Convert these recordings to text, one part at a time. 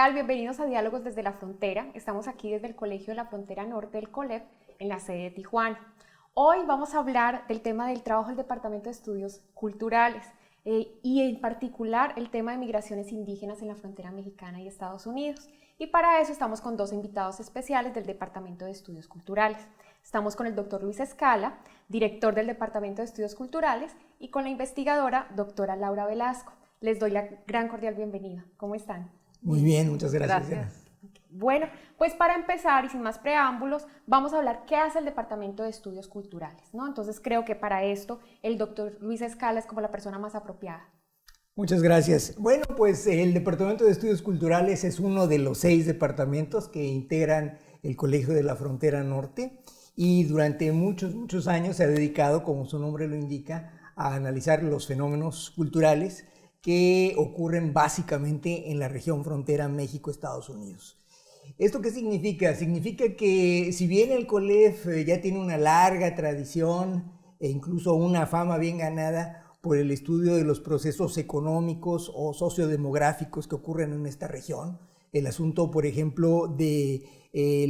tal? Bienvenidos a Diálogos desde la Frontera. Estamos aquí desde el Colegio de la Frontera Norte del COLEF, en la sede de Tijuana. Hoy vamos a hablar del tema del trabajo del Departamento de Estudios Culturales y en particular el tema de migraciones indígenas en la frontera mexicana y Estados Unidos. Y para eso estamos con dos invitados especiales del Departamento de Estudios Culturales. Estamos con el doctor Luis Escala, director del Departamento de Estudios Culturales, y con la investigadora doctora Laura Velasco. Les doy la gran cordial bienvenida. ¿Cómo están? Muy bien, muchas gracias. Gracias. Bueno, pues para empezar y sin más preámbulos, vamos a hablar qué hace el Departamento de Estudios Culturales, ¿no? Entonces creo que para esto el doctor Luis Escala es como la persona más apropiada. Muchas gracias. Bueno, pues el Departamento de Estudios Culturales es uno de los 6 departamentos que integran el Colegio de la Frontera Norte y durante muchos años se ha dedicado, como su nombre lo indica, a analizar los fenómenos culturales que ocurren básicamente en la región frontera México-Estados Unidos. ¿Esto qué significa? Significa que si bien el COLEF ya tiene una larga tradición e incluso una fama bien ganada por el estudio de los procesos económicos o sociodemográficos que ocurren en esta región, el asunto, por ejemplo, del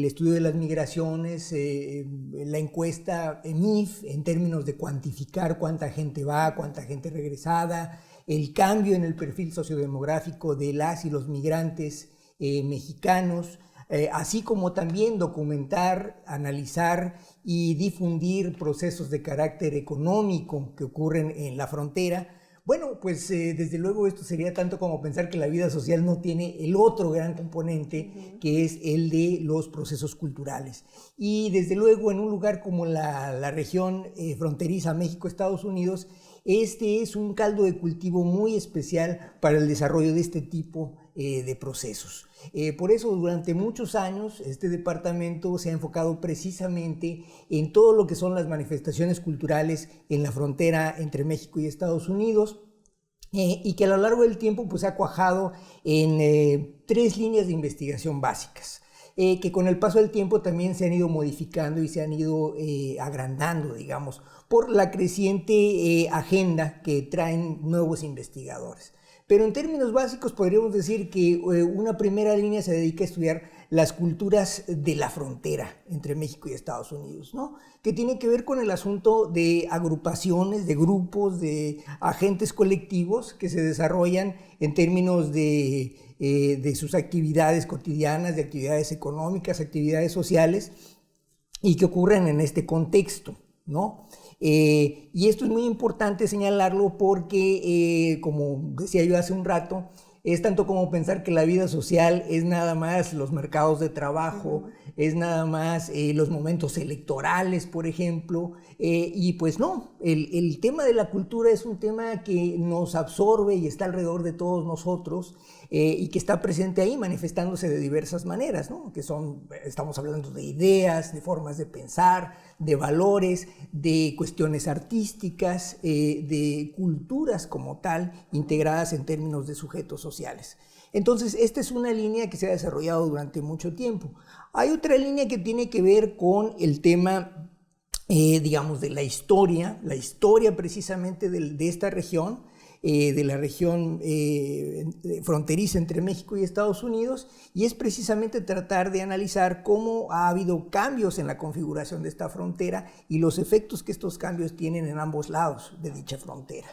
estudio de las migraciones, la encuesta EMIF en términos de cuantificar cuánta gente va, cuánta gente regresada, el cambio en el perfil sociodemográfico de las y los migrantes mexicanos, así como también documentar, analizar y difundir procesos de carácter económico que ocurren en la frontera. Bueno, pues desde luego esto sería tanto como pensar que la vida social no tiene el otro gran componente, que es el de los procesos culturales. Y desde luego en un lugar como la región fronteriza México-Estados Unidos, este es un caldo de cultivo muy especial para el desarrollo de este tipo de procesos. Por eso durante muchos años este departamento se ha enfocado precisamente en todo lo que son las manifestaciones culturales en la frontera entre México y Estados Unidos, y que a lo largo del tiempo pues ha cuajado en 3 líneas de investigación básicas, que con el paso del tiempo también se han ido modificando y se han ido agrandando, digamos, por la creciente agenda que traen nuevos investigadores. Pero en términos básicos podríamos decir que una primera línea se dedica a estudiar las culturas de la frontera entre México y Estados Unidos, ¿no? Que tiene que ver con el asunto de agrupaciones, de grupos, de agentes colectivos que se desarrollan en términos de sus actividades cotidianas, de actividades económicas, actividades sociales, y que ocurren en este contexto, ¿no? Y esto es muy importante señalarlo porque, como decía yo hace un rato, es tanto como pensar que la vida social es nada más los mercados de trabajo, es nada más los momentos electorales, por ejemplo, y pues no, el tema de la cultura es un tema que nos absorbe y está alrededor de todos nosotros, y que está presente ahí manifestándose de diversas maneras, ¿no? Estamos hablando de ideas, de formas de pensar, de valores, de cuestiones artísticas, de culturas como tal, integradas en términos de sujetos sociales. Entonces, esta es una línea que se ha desarrollado durante mucho tiempo. Hay otra línea que tiene que ver con el tema, digamos, de la historia precisamente de esta región, de la región fronteriza entre México y Estados Unidos, y es precisamente tratar de analizar cómo ha habido cambios en la configuración de esta frontera y los efectos que estos cambios tienen en ambos lados de dicha frontera.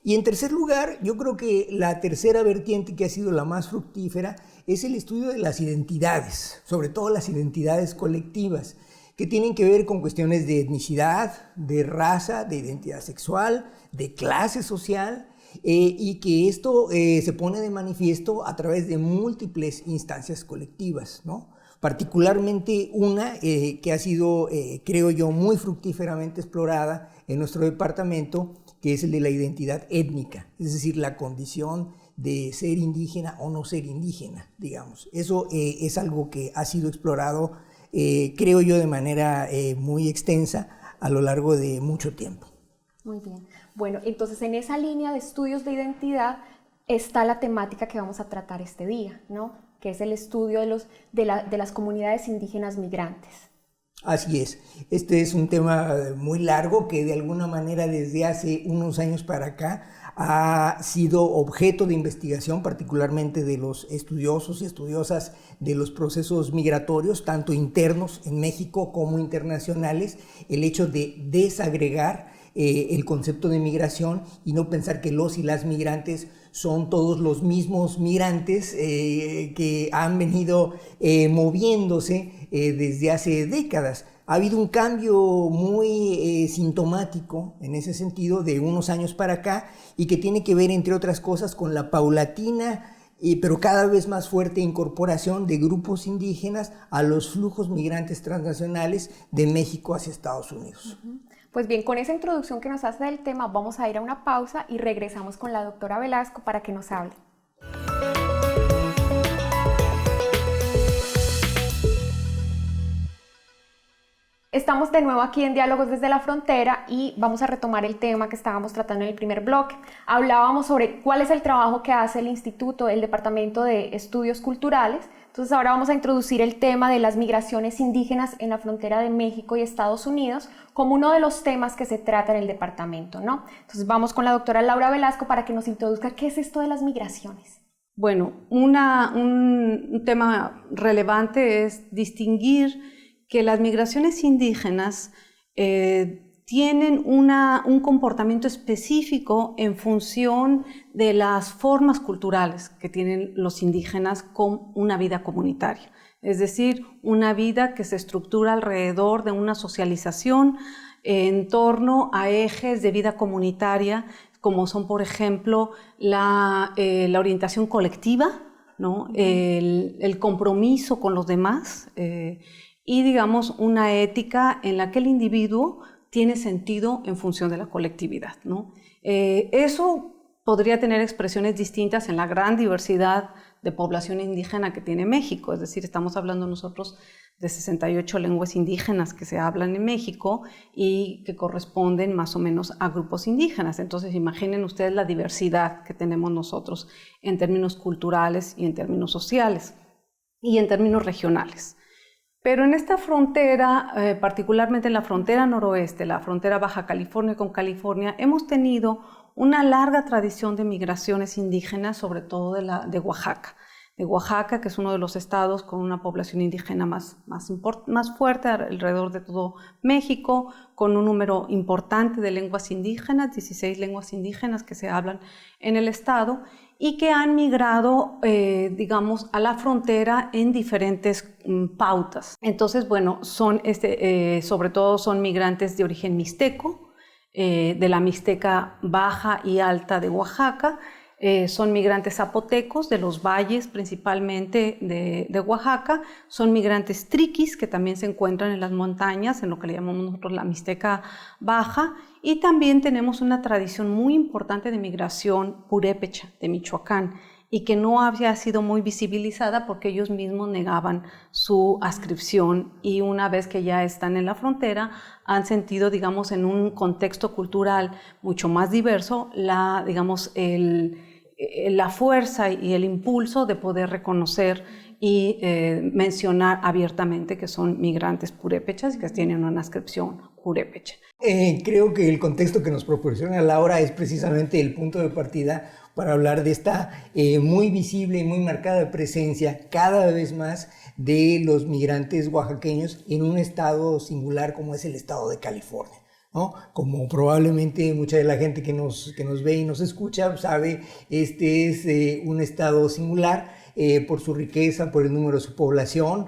Y en tercer lugar, yo creo que la tercera vertiente que ha sido la más fructífera es el estudio de las identidades, sobre todo las identidades colectivas, que tienen que ver con cuestiones de etnicidad, de raza, de identidad sexual, de clase social, y que esto se pone de manifiesto a través de múltiples instancias colectivas, ¿no? Particularmente una que ha sido, creo yo, muy fructíferamente explorada en nuestro departamento, que es el de la identidad étnica, es decir, la condición de ser indígena o no ser indígena, digamos. Eso es algo que ha sido explorado, creo yo, de manera muy extensa a lo largo de mucho tiempo. Muy bien. Bueno, entonces en esa línea de estudios de identidad está la temática que vamos a tratar este día, ¿no? Que es el estudio de las comunidades indígenas migrantes. Así es. Este es un tema muy largo que de alguna manera desde hace unos años para acá ha sido objeto de investigación, particularmente de los estudiosos y estudiosas de los procesos migratorios, tanto internos en México como internacionales, el hecho de desagregar el concepto de migración y no pensar que los y las migrantes son todos los mismos migrantes que han venido moviéndose desde hace décadas. Ha habido un cambio muy sintomático en ese sentido de unos años para acá y que tiene que ver, entre otras cosas, con la paulatina pero cada vez más fuerte incorporación de grupos indígenas a los flujos migrantes transnacionales de México hacia Estados Unidos. Pues bien, con esa introducción que nos hace del tema, vamos a ir a una pausa y regresamos con la doctora Velasco para que nos hable. Estamos de nuevo aquí en Diálogos desde la Frontera y vamos a retomar el tema que estábamos tratando en el primer bloque. Hablábamos sobre cuál es el trabajo que hace el Instituto, el Departamento de Estudios Culturales. Entonces ahora vamos a introducir el tema de las migraciones indígenas en la frontera de México y Estados Unidos como uno de los temas que se trata en el departamento, ¿no? Entonces vamos con la doctora Laura Velasco para que nos introduzca qué es esto de las migraciones. Bueno, un tema relevante es distinguir que las migraciones indígenas tienen un comportamiento específico en función de las formas culturales que tienen los indígenas con una vida comunitaria. Es decir, una vida que se estructura alrededor de una socialización en torno a ejes de vida comunitaria, como son, por ejemplo, la orientación colectiva, ¿no? El compromiso con los demás, y digamos una ética en la que el individuo tiene sentido en función de la colectividad, ¿no? Eso podría tener expresiones distintas en la gran diversidad de población indígena que tiene México, es decir, estamos hablando nosotros de 68 lenguas indígenas que se hablan en México y que corresponden más o menos a grupos indígenas. Entonces imaginen ustedes la diversidad que tenemos nosotros en términos culturales y en términos sociales y en términos regionales. Pero en esta frontera, particularmente en la frontera noroeste, la frontera Baja California con California, hemos tenido una larga tradición de migraciones indígenas, sobre todo de Oaxaca. De Oaxaca, que es uno de los estados con una población indígena más fuerte alrededor de todo México, con un número importante de lenguas indígenas, 16 lenguas indígenas que se hablan en el estado, y que han migrado, digamos, a la frontera en diferentes pautas. Entonces, bueno, sobre todo son migrantes de origen mixteco, de la Mixteca Baja y Alta de Oaxaca, son migrantes zapotecos de los valles principalmente de Oaxaca, son migrantes triquis que también se encuentran en las montañas, en lo que le llamamos nosotros la Mixteca Baja, y también tenemos una tradición muy importante de migración purépecha de Michoacán y que no había sido muy visibilizada porque ellos mismos negaban su adscripción y una vez que ya están en la frontera han sentido, digamos, en un contexto cultural mucho más diverso, la fuerza y el impulso de poder reconocer y mencionar abiertamente que son migrantes purépechas y que tienen una adscripción purépecha. Creo que el contexto que nos proporciona Laura es precisamente el punto de partida para hablar de esta muy visible y muy marcada presencia cada vez más de los migrantes oaxaqueños en un estado singular como es el estado de California, ¿no? Como probablemente mucha de la gente que nos ve y nos escucha sabe, este es un estado singular por su riqueza, por el número de su población.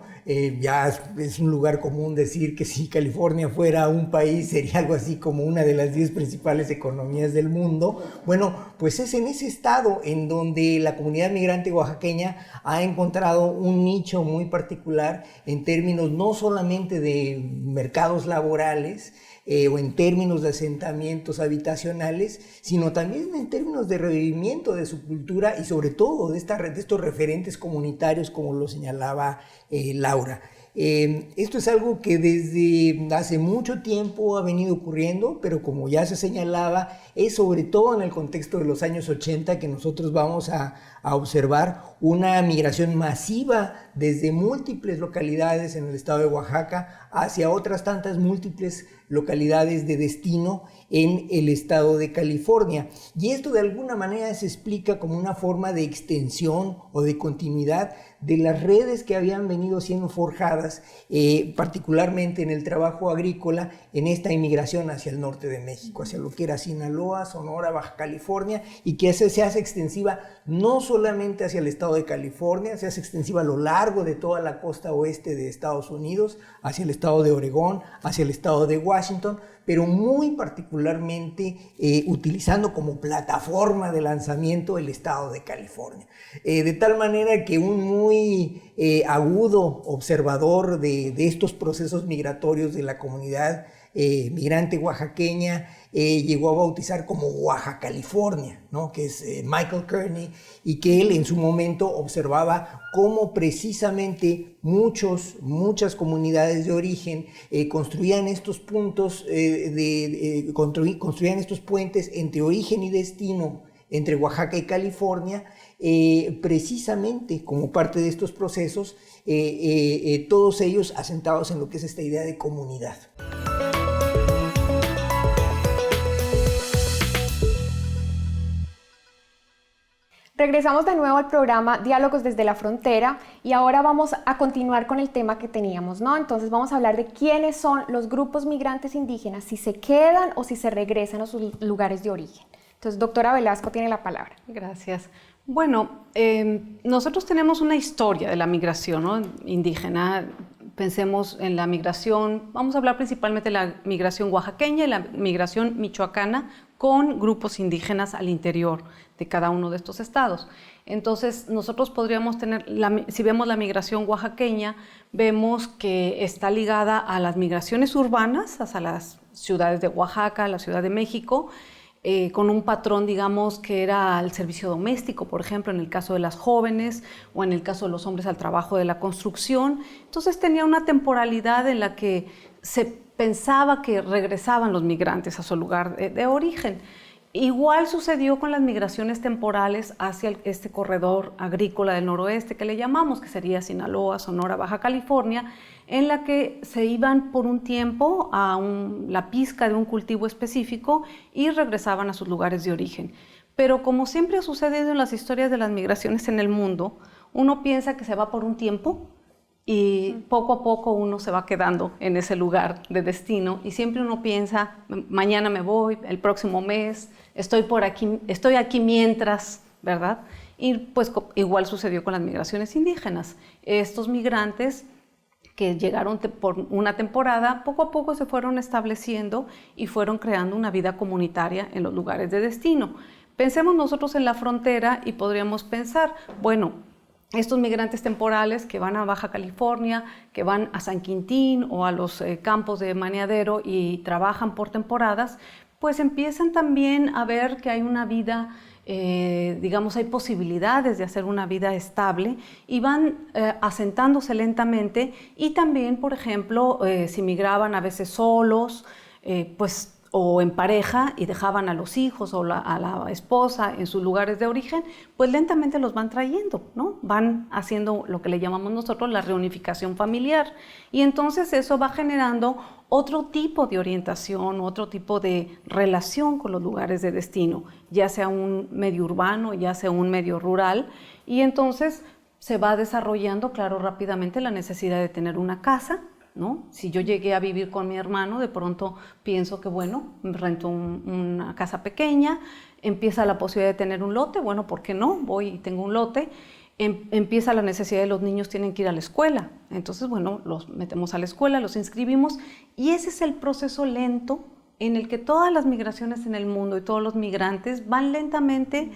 Ya es un lugar común decir que si California fuera un país sería algo así como una de las 10 principales economías del mundo. Bueno, pues es en ese estado en donde la comunidad migrante oaxaqueña ha encontrado un nicho muy particular en términos no solamente de mercados laborales, o en términos de asentamientos habitacionales, sino también en términos de revivimiento de su cultura y sobre todo de estos referentes comunitarios como lo señalaba Laura. Esto es algo que desde hace mucho tiempo ha venido ocurriendo, pero como ya se señalaba, es sobre todo en el contexto de los años 80 que nosotros vamos a observar una migración masiva desde múltiples localidades en el estado de Oaxaca hacia otras tantas múltiples localidades de destino en el estado de California. Y esto de alguna manera se explica como una forma de extensión o de continuidad de las redes que habían venido siendo forjadas, particularmente en el trabajo agrícola, en esta inmigración hacia el norte de México, hacia lo que era Sinaloa, Sonora, Baja California, y que se hace extensiva no solamente hacia el estado de California, se hace extensiva a lo largo de toda la costa oeste de Estados Unidos, hacia el estado de Oregón, hacia el estado de Washington, pero muy particularmente utilizando como plataforma de lanzamiento el estado de California. De tal manera que un muy agudo observador de estos procesos migratorios de la comunidad migrante oaxaqueña llegó a bautizar como Oaxaca California, ¿no? Que es Michael Kearney, y que él en su momento observaba cómo precisamente muchas comunidades de origen construían estos puntos, construían estos puentes entre origen y destino, entre Oaxaca y California, precisamente como parte de estos procesos, todos ellos asentados en lo que es esta idea de comunidad. Regresamos de nuevo al programa Diálogos desde la Frontera y ahora vamos a continuar con el tema que teníamos, ¿no? Entonces vamos a hablar de quiénes son los grupos migrantes indígenas, si se quedan o si se regresan a sus lugares de origen. Entonces, doctora Velasco tiene la palabra. Gracias. Bueno, nosotros tenemos una historia de la migración, ¿no? Indígena. Pensemos en la migración, vamos a hablar principalmente de la migración oaxaqueña y la migración michoacana con grupos indígenas al interior de cada uno de estos estados. Entonces, nosotros podríamos tener, si vemos la migración oaxaqueña, vemos que está ligada a las migraciones urbanas, hacia las ciudades de Oaxaca, la Ciudad de México, con un patrón, digamos, que era el servicio doméstico, por ejemplo, en el caso de las jóvenes o en el caso de los hombres al trabajo de la construcción. Entonces tenía una temporalidad en la que se pensaba que regresaban los migrantes a su lugar de origen. Igual sucedió con las migraciones temporales hacia este corredor agrícola del noroeste que le llamamos, que sería Sinaloa, Sonora, Baja California, en la que se iban por un tiempo a la pizca de un cultivo específico y regresaban a sus lugares de origen. Pero como siempre ha sucedido en las historias de las migraciones en el mundo, uno piensa que se va por un tiempo y poco a poco uno se va quedando en ese lugar de destino y siempre uno piensa, mañana me voy, el próximo mes, estoy aquí mientras, ¿verdad? Y pues igual sucedió con las migraciones indígenas. Estos migrantes que llegaron por una temporada, poco a poco se fueron estableciendo y fueron creando una vida comunitaria en los lugares de destino. Pensemos nosotros en la frontera y podríamos pensar, bueno, estos migrantes temporales que van a Baja California, que van a San Quintín o a los campos de maniadero y trabajan por temporadas, pues empiezan también a ver que hay una vida, digamos, hay posibilidades de hacer una vida estable y van asentándose lentamente y también, por ejemplo, si migraban a veces solos, pues o en pareja y dejaban a los hijos o a la esposa en sus lugares de origen, pues lentamente los van trayendo, ¿no? Van haciendo lo que le llamamos nosotros la reunificación familiar y entonces eso va generando otro tipo de orientación, otro tipo de relación con los lugares de destino, ya sea un medio urbano, ya sea un medio rural, y entonces se va desarrollando, claro, rápidamente la necesidad de tener una casa, ¿no? Si yo llegué a vivir con mi hermano, de pronto pienso que, bueno, rento una casa pequeña, empieza la posibilidad de tener un lote, bueno, ¿por qué no? Voy y tengo un lote. Empieza la necesidad de los niños tienen que ir a la escuela. Entonces, bueno, los metemos a la escuela, los inscribimos y ese es el proceso lento en el que todas las migraciones en el mundo y todos los migrantes van lentamente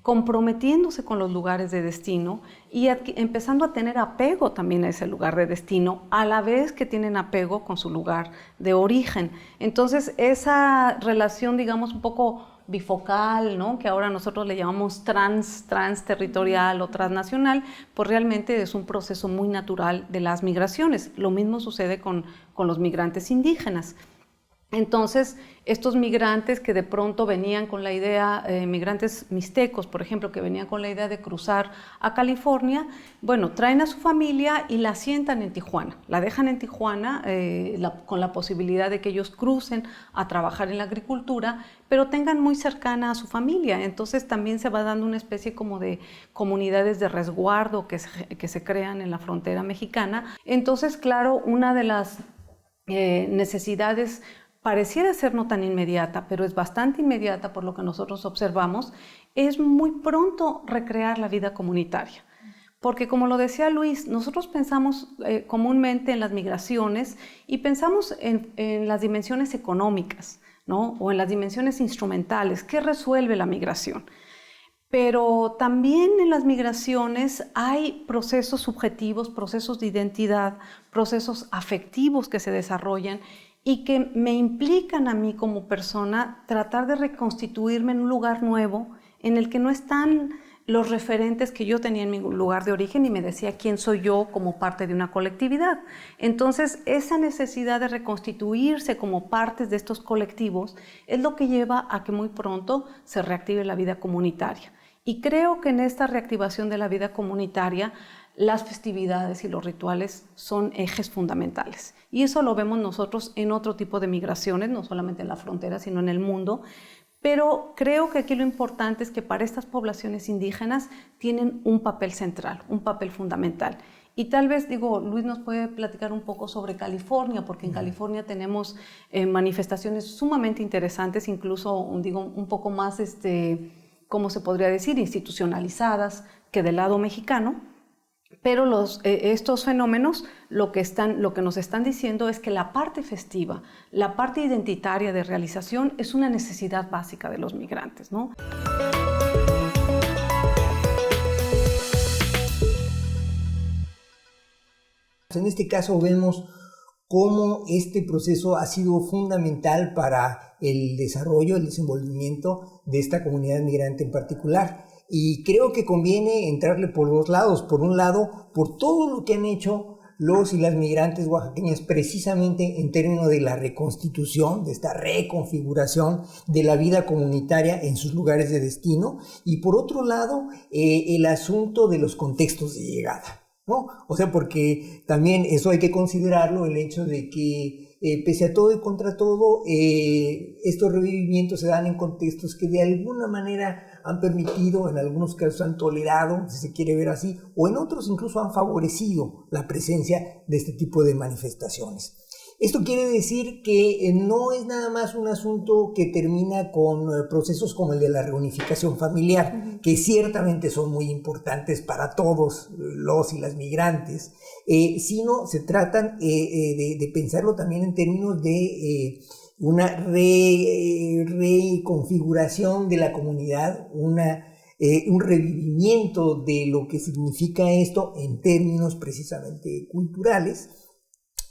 comprometiéndose con los lugares de destino y empezando a tener apego también a ese lugar de destino, a la vez que tienen apego con su lugar de origen. Entonces, esa relación, digamos, un poco bifocal, ¿no? Que ahora nosotros le llamamos transterritorial o transnacional, pues realmente es un proceso muy natural de las migraciones. Lo mismo sucede con los migrantes indígenas. Entonces, estos migrantes que de pronto venían con la idea, migrantes mixtecos, por ejemplo, que venían con la idea de cruzar a California, bueno, traen a su familia y la asientan en Tijuana. La dejan en Tijuana con la posibilidad de que ellos crucen a trabajar en la agricultura, pero tengan muy cercana a su familia. Entonces, también se va dando una especie como de comunidades de resguardo que se crean en la frontera mexicana. Entonces, claro, una de las necesidades pareciera ser no tan inmediata, pero es bastante inmediata por lo que nosotros observamos, es muy pronto recrear la vida comunitaria. Porque como lo decía Luis, nosotros pensamos comúnmente en las migraciones y pensamos en las dimensiones económicas, ¿no? O en las dimensiones instrumentales. ¿Qué resuelve la migración? Pero también en las migraciones hay procesos subjetivos, procesos de identidad, procesos afectivos que se desarrollan y que me implican a mí como persona tratar de reconstituirme en un lugar nuevo en el que no están los referentes que yo tenía en mi lugar de origen y me decía quién soy yo como parte de una colectividad. Entonces, esa necesidad de reconstituirse como partes de estos colectivos es lo que lleva a que muy pronto se reactive la vida comunitaria. Y creo que en esta reactivación de la vida comunitaria, las festividades y los rituales son ejes fundamentales. Y eso lo vemos nosotros en otro tipo de migraciones, no solamente en la frontera, sino en el mundo. Pero creo que aquí lo importante es que para estas poblaciones indígenas tienen un papel central, un papel fundamental. Y tal vez, Luis nos puede platicar un poco sobre California, porque en California tenemos manifestaciones sumamente interesantes, incluso, un poco más, ¿cómo se podría decir?, institucionalizadas que del lado mexicano. Pero estos fenómenos lo que nos están diciendo es que la parte festiva, la parte identitaria de realización es una necesidad básica de los migrantes, ¿no? En este caso vemos cómo este proceso ha sido fundamental para el desarrollo, el desenvolvimiento de esta comunidad migrante en particular. Y creo que conviene entrarle por dos lados. Por un lado, por todo lo que han hecho los y las migrantes oaxaqueñas precisamente en términos de la reconstitución, de esta reconfiguración de la vida comunitaria en sus lugares de destino. Y por otro lado, el asunto de los contextos de llegada, ¿no? O sea, porque también eso hay que considerarlo, el hecho de que pese a todo y contra todo, estos revivimientos se dan en contextos que de alguna manera han permitido, en algunos casos han tolerado, si se quiere ver así, o en otros incluso han favorecido la presencia de este tipo de manifestaciones. Esto quiere decir que no es nada más un asunto que termina con procesos como el de la reunificación familiar, que ciertamente son muy importantes para todos los y las migrantes, sino se tratan de pensarlo también en términos de una reconfiguración de la comunidad, un revivimiento de lo que significa esto en términos precisamente culturales.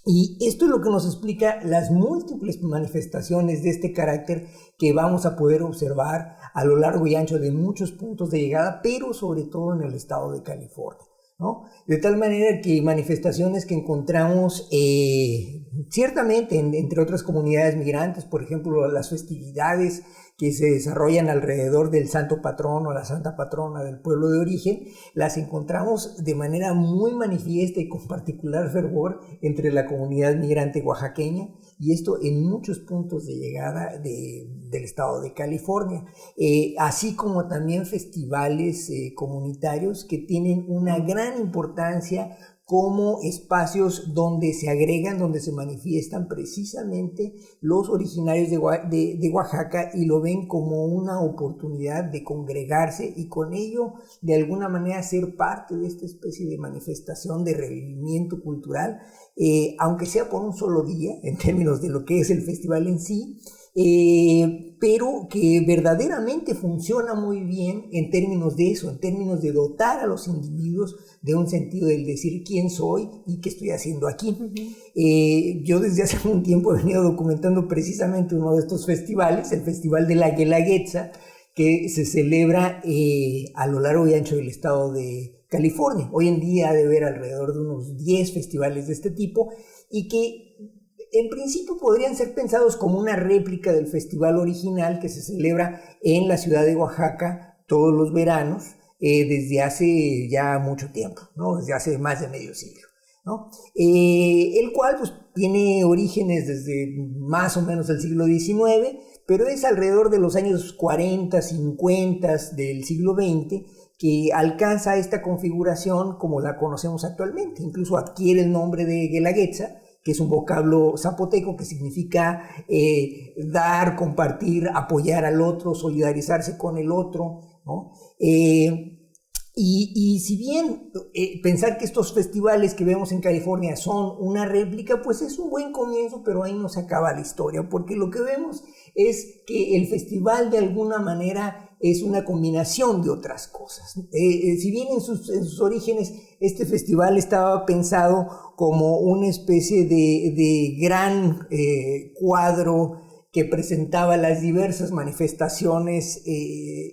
Y esto es lo que nos explica las múltiples manifestaciones de este carácter que vamos a poder observar a lo largo y ancho de muchos puntos de llegada, pero sobre todo en el estado de California, ¿no? De tal manera que manifestaciones que encontramos ciertamente entre otras comunidades migrantes, por ejemplo, las festividades que se desarrollan alrededor del santo patrón o la santa patrona del pueblo de origen, las encontramos de manera muy manifiesta y con particular fervor entre la comunidad migrante oaxaqueña, y esto en muchos puntos de llegada del estado de California, así como también festivales comunitarios que tienen una gran importancia como espacios donde se agregan, donde se manifiestan precisamente los originarios de Oaxaca y lo ven como una oportunidad de congregarse y con ello de alguna manera ser parte de esta especie de manifestación de revivimiento cultural, aunque sea por un solo día en términos de lo que es el festival en sí, pero que verdaderamente funciona muy bien en términos de eso, en términos de dotar a los individuos de un sentido del decir quién soy y qué estoy haciendo aquí. Yo desde hace un tiempo he venido documentando precisamente uno de estos festivales, el Festival de la Guelaguetza, que se celebra a lo largo y ancho del estado de California. Hoy en día ha de haber alrededor de unos 10 festivales de este tipo y que en principio podrían ser pensados como una réplica del festival original que se celebra en la ciudad de Oaxaca todos los veranos desde hace ya mucho tiempo, ¿no? Desde hace más de medio siglo, ¿no? El cual pues, tiene orígenes desde más o menos el siglo XIX, pero es alrededor de los años 40, 50 del siglo XX que alcanza esta configuración como la conocemos actualmente. Incluso adquiere el nombre de Guelaguetza, que es un vocablo zapoteco que significa dar, compartir, apoyar al otro, solidarizarse con el otro, ¿no? Y si bien pensar que estos festivales que vemos en California son una réplica, pues es un buen comienzo, pero ahí no se acaba la historia, porque lo que vemos es que el festival de alguna manera es una combinación de otras cosas. Si bien en sus orígenes este festival estaba pensado como una especie de gran cuadro que presentaba las diversas manifestaciones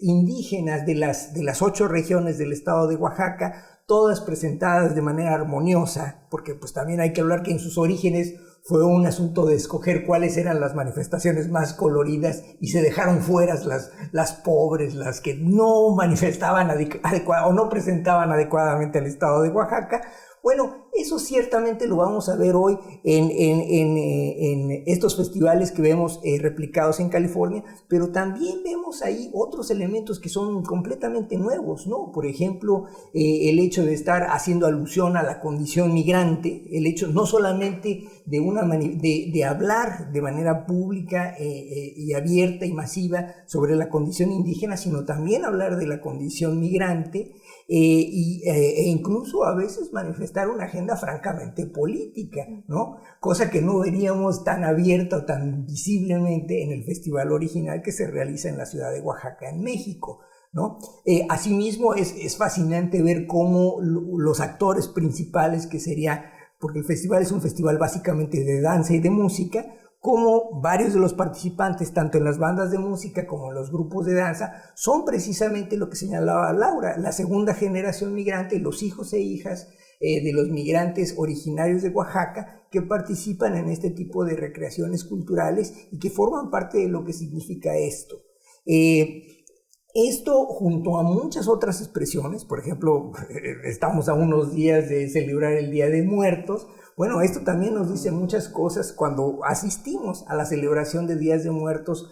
indígenas de las 8 regiones del estado de Oaxaca, todas presentadas de manera armoniosa, porque pues también hay que hablar que en sus orígenes fue un asunto de escoger cuáles eran las manifestaciones más coloridas y se dejaron fuera las pobres, las que no manifestaban o no presentaban adecuadamente al estado de Oaxaca. Bueno, eso ciertamente lo vamos a ver hoy en estos festivales que vemos replicados en California, pero también vemos ahí otros elementos que son completamente nuevos, ¿no? Por ejemplo, el hecho de estar haciendo alusión a la condición migrante, el hecho no solamente de hablar de manera pública y abierta y masiva sobre la condición indígena, sino también hablar de la condición migrante, e incluso a veces manifestar una agenda francamente política, ¿no? Cosa que no veríamos tan abierta o tan visiblemente en el festival original que se realiza en la ciudad de Oaxaca, en México, ¿no? Asimismo es fascinante ver cómo los actores principales, que sería, porque el festival es un festival básicamente de danza y de música, como varios de los participantes, tanto en las bandas de música como en los grupos de danza, son precisamente lo que señalaba Laura, la segunda generación migrante, los hijos e hijas de los migrantes originarios de Oaxaca que participan en este tipo de recreaciones culturales y que forman parte de lo que significa esto. Esto, junto a muchas otras expresiones, por ejemplo, estamos a unos días de celebrar el Día de Muertos. Bueno, esto también nos dice muchas cosas cuando asistimos a la celebración de Días de Muertos,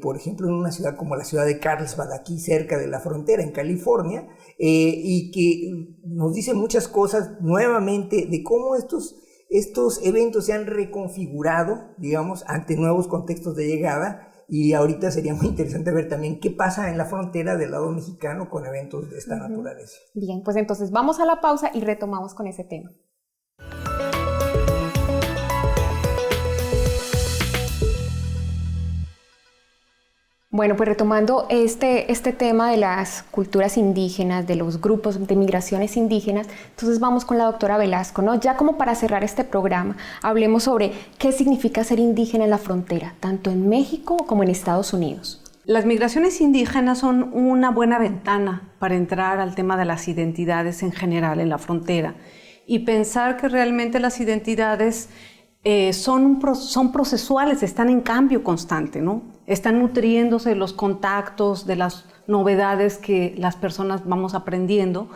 por ejemplo, en una ciudad como la ciudad de Carlsbad, aquí cerca de la frontera, en California, y que nos dice muchas cosas nuevamente de cómo estos eventos se han reconfigurado, digamos, ante nuevos contextos de llegada. Y ahorita sería muy interesante ver también qué pasa en la frontera del lado mexicano con eventos de esta naturaleza. Bien, pues entonces vamos a la pausa y retomamos con ese tema. Bueno, pues retomando este tema de las culturas indígenas, de los grupos de migraciones indígenas, entonces vamos con la doctora Velasco, ¿no? Ya como para cerrar este programa, hablemos sobre qué significa ser indígena en la frontera, tanto en México como en Estados Unidos. Las migraciones indígenas son una buena ventana para entrar al tema de las identidades en general en la frontera y pensar que realmente las identidades son procesuales, están en cambio constante, ¿no? Están nutriéndose de los contactos, de las novedades que las personas vamos aprendiendo.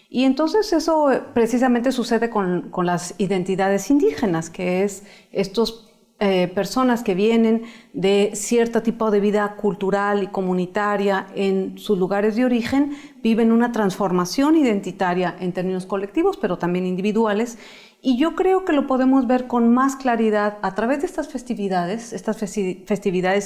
Y entonces eso precisamente sucede con las identidades indígenas, que es estos personas que vienen de cierto tipo de vida cultural y comunitaria en sus lugares de origen, viven una transformación identitaria en términos colectivos, pero también individuales. Y yo creo que lo podemos ver con más claridad a través de estas festividades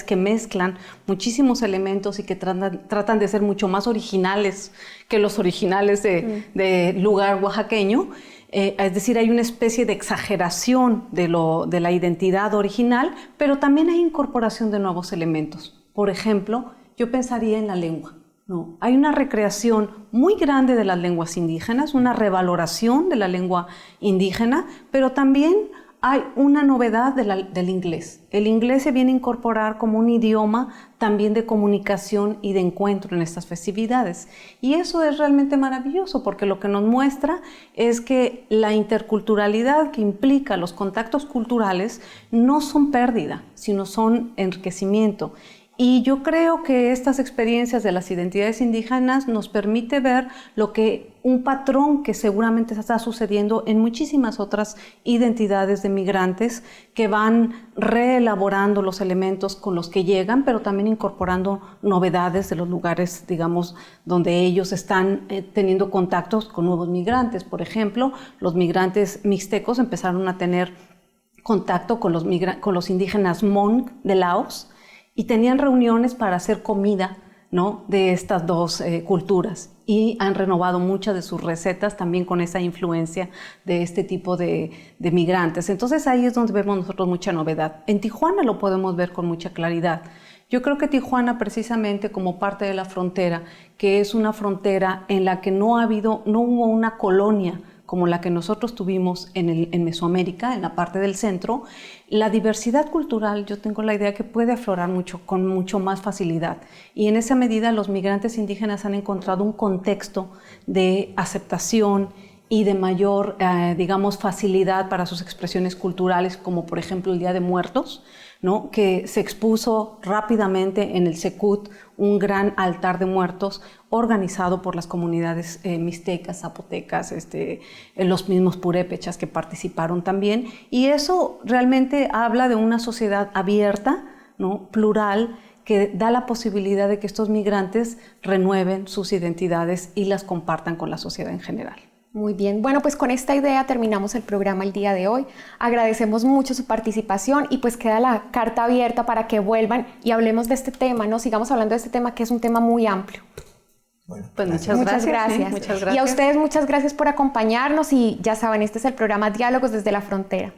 que mezclan muchísimos elementos y que tratan de ser mucho más originales que los originales de lugar oaxaqueño. Es decir, hay una especie de exageración de la identidad original, pero también hay incorporación de nuevos elementos. Por ejemplo, yo pensaría en la lengua. No, hay una recreación muy grande de las lenguas indígenas, una revaloración de la lengua indígena, pero también hay una novedad del inglés. El inglés se viene a incorporar como un idioma también de comunicación y de encuentro en estas festividades. Y eso es realmente maravilloso porque lo que nos muestra es que la interculturalidad que implica los contactos culturales no son pérdida, sino son enriquecimiento. Y yo creo que estas experiencias de las identidades indígenas nos permite ver un patrón que seguramente está sucediendo en muchísimas otras identidades de migrantes que van reelaborando los elementos con los que llegan, pero también incorporando novedades de los lugares, digamos, donde ellos están teniendo contactos con nuevos migrantes. Por ejemplo, los migrantes mixtecos empezaron a tener contacto con los indígenas Hmong de Laos, y tenían reuniones para hacer comida, ¿no?, de estas dos culturas, y han renovado muchas de sus recetas también con esa influencia de este tipo de migrantes. Entonces ahí es donde vemos nosotros mucha novedad. En Tijuana lo podemos ver con mucha claridad. Yo creo que Tijuana, precisamente como parte de la frontera, que es una frontera en la que no hubo una colonia como la que nosotros tuvimos en Mesoamérica, en la parte del centro, la diversidad cultural, yo tengo la idea que puede aflorar con mucho más facilidad. Y en esa medida los migrantes indígenas han encontrado un contexto de aceptación y de mayor, digamos, facilidad para sus expresiones culturales, como por ejemplo el Día de Muertos, ¿no?, que se expuso rápidamente en el Secut un gran altar de muertos organizado por las comunidades mixtecas, zapotecas, los mismos purépechas que participaron también. Y eso realmente habla de una sociedad abierta, ¿no?, plural, que da la posibilidad de que estos migrantes renueven sus identidades y las compartan con la sociedad en general. Muy bien, bueno, pues con esta idea terminamos el programa el día de hoy. Agradecemos mucho su participación y pues queda la carta abierta para que vuelvan y hablemos de este tema, ¿no? Sigamos hablando de este tema que es un tema muy amplio. Bueno, pues muchas gracias. Muchas gracias. Y a ustedes muchas gracias por acompañarnos y ya saben, este es el programa Diálogos desde la Frontera.